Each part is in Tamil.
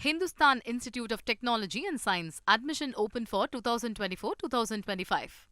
Hindustan Institute of Technology and Science. Admission open for 2024-2025.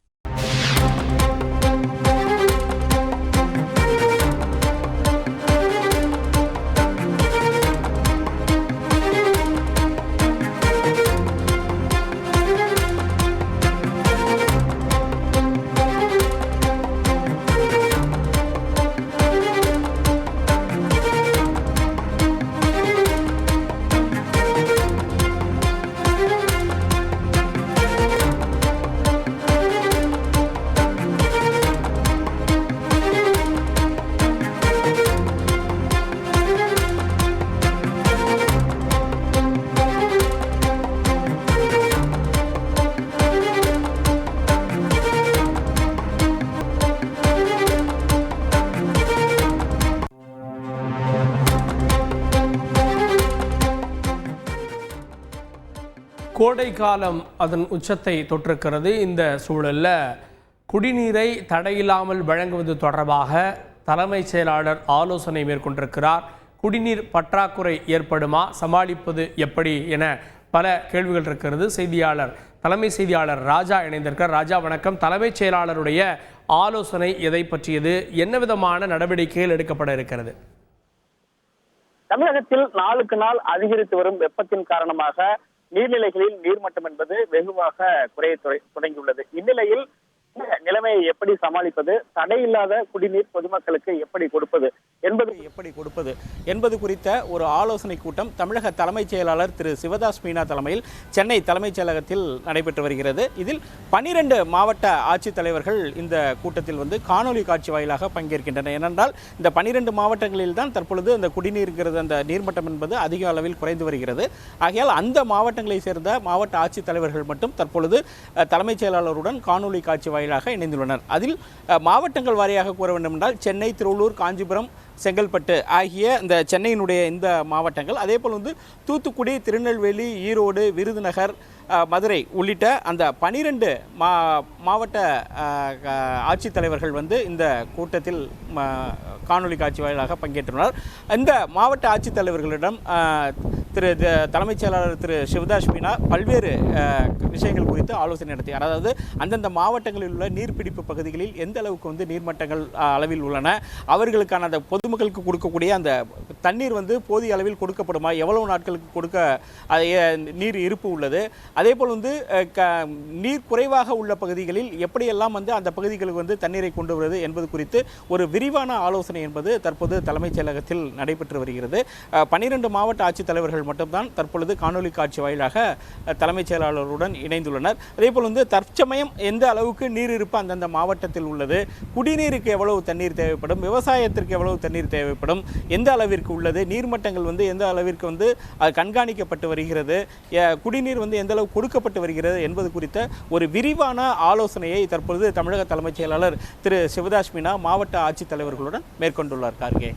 கோடை காலம் அதன் உச்சத்தை தொற்றிருக்கிறது. இந்த சூழலில் குடிநீரை தடையில்லாமல் வழங்குவது தொடர்பாக தலைமைச் செயலாளர் ஆலோசனை மேற்கொண்டிருக்கிறார். குடிநீர் பற்றாக்குறை ஏற்படுமா, சமாளிப்பது எப்படி என பல கேள்விகள் இருக்கிறது. தலைமை செய்தியாளர் ராஜா இணைந்திருக்கிறார். ராஜா வணக்கம். தலைமைச் செயலாளருடைய ஆலோசனை எதை பற்றியது? என்ன விதமான நடவடிக்கைகள் எடுக்கப்பட இருக்கிறது? தமிழகத்தில் நாளுக்கு நாள் அதிகரித்து வரும் வெப்பத்தின் காரணமாக நீர்நிலைகளில் நீர்மட்டம் என்பது வெகுவாக குறைய தொடங்கியுள்ளது. இந்நிலையில் நிலைமையை எப்படி சமாளிப்பது, தடையில்லாத குடிநீர் பொதுமக்களுக்கு எப்படி கொடுப்பது என்பது குறித்த ஒரு ஆலோசனை கூட்டம் தமிழக தலைமைச் செயலாளர் திரு சிவதாஸ் மீனா தலைமையில் சென்னை தலைமைச் செயலகத்தில் நடைபெற்று வருகிறது. இதில் 12 மாவட்ட ஆட்சித்தலைவர்கள் இந்த கூட்டத்தில் காணொலி காட்சி வாயிலாக பங்கேற்கின்றனர். ஏனென்றால் இந்த 12 மாவட்டங்களில் தான் தற்பொழுது அந்த குடிநீருங்கிறது, அந்த நீர்மட்டம் என்பது அதிக அளவில் குறைந்து வருகிறது. ஆகையால் அந்த மாவட்டங்களை சேர்ந்த மாவட்ட ஆட்சித்தலைவர்கள் மட்டும் தற்பொழுது தலைமைச் செயலாளருடன் காணொலி காட்சி வாயிலாக இணைந்துள்ளனர். அதில் மாவட்டங்கள் வாரியாக கூற வேண்டும் என்றால் சென்னை, திருவள்ளூர், காஞ்சிபுரம், செங்கல்பட்டு ஆகிய இந்த சென்னையினுடைய இந்த மாவட்டங்கள், அதே போல் தூத்துக்குடி, திருநெல்வேலி, ஈரோடு, விருதுநகர், மதுரை உள்ளிட்ட அந்த 12 மாவட்ட ஆட்சித்தலைவர்கள் இந்த கூட்டத்தில் காணொலி காட்சி வாயிலாக பங்கேற்றுள்ளனர். இந்த மாவட்ட ஆட்சித்தலைவர்களிடம் தலைமைச் செயலாளர் திரு சிவதாஸ் மீனா பல்வேறு விஷயங்கள் குறித்து ஆலோசனை நடத்தினார். அதாவது அந்தந்த மாவட்டங்களில் உள்ள நீர்பிடிப்பு பகுதிகளில் எந்த அளவுக்கு நீர்மட்டங்கள் அளவில் உள்ளன, அவர்களுக்கான அந்த பொதுமக்களுக்கு கொடுக்கக்கூடிய அந்த தண்ணீர் போதிய அளவில் கொடுக்கப்படுமா, எவ்வளவு நாட்களுக்கு கொடுக்க நீர் இருப்பு உள்ளது, அதே போல் நீர் குறைவாக உள்ள பகுதிகளில் எப்படியெல்லாம் அந்த பகுதிகளுக்கு தண்ணீரை கொண்டு வருவது என்பது குறித்து ஒரு விரிவான ஆலோசனை என்பது தற்போது தலைமைச் செயலகத்தில் நடைபெற்று வருகிறது. 12 மாவட்ட ஆட்சித்தலைவர்கள் மட்டும்தான் தற்பொழுது காணொலி காட்சி வாயிலாக தலைமைச் செயலாளருடன் இணைந்துள்ளனர். அதே போல் தற்சமயம் எந்த அளவுக்கு நீர் இருப்பு அந்தந்த மாவட்டத்தில் உள்ளது, குடிநீருக்கு எவ்வளவு தண்ணீர் தேவைப்படும், விவசாயத்திற்கு எவ்வளவு தண்ணீர் தேவைப்படும், எந்த அளவிற்கு உள்ளது, நீர்மட்டங்கள் எந்த அளவிற்கு கண்காணிக்கப்பட்டு வருகிறது, குடிநீர் எந்த அளவு கொடுக்கப்பட்டு வருகிறது என்பது குறித்த ஒரு விரிவான ஆலோசனையை தற்பொழுது தமிழக தலைமைச் செயலாளர் திரு சிவதாஸ் மீனா மாவட்ட ஆட்சித்தலைவர்களுடன் மேற்கொண்டுள்ளார். கார்கே,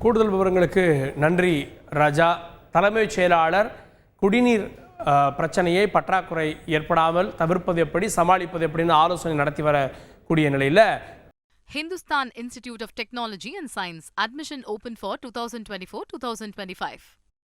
கூடுதல் விவரங்களுக்கு நன்றி ராஜா. தலைமைச் செயலாளர் குடிநீர் பிரச்சனையை, பற்றாக்குறை ஏற்படாமல் தவிர்ப்பது எப்படி, சமாளிப்பது எப்படின்னு ஆலோசனை நடத்தி வரக்கூடிய நிலையில் Hindustan Institute of Technology and Science. Admission open for 2024-2025.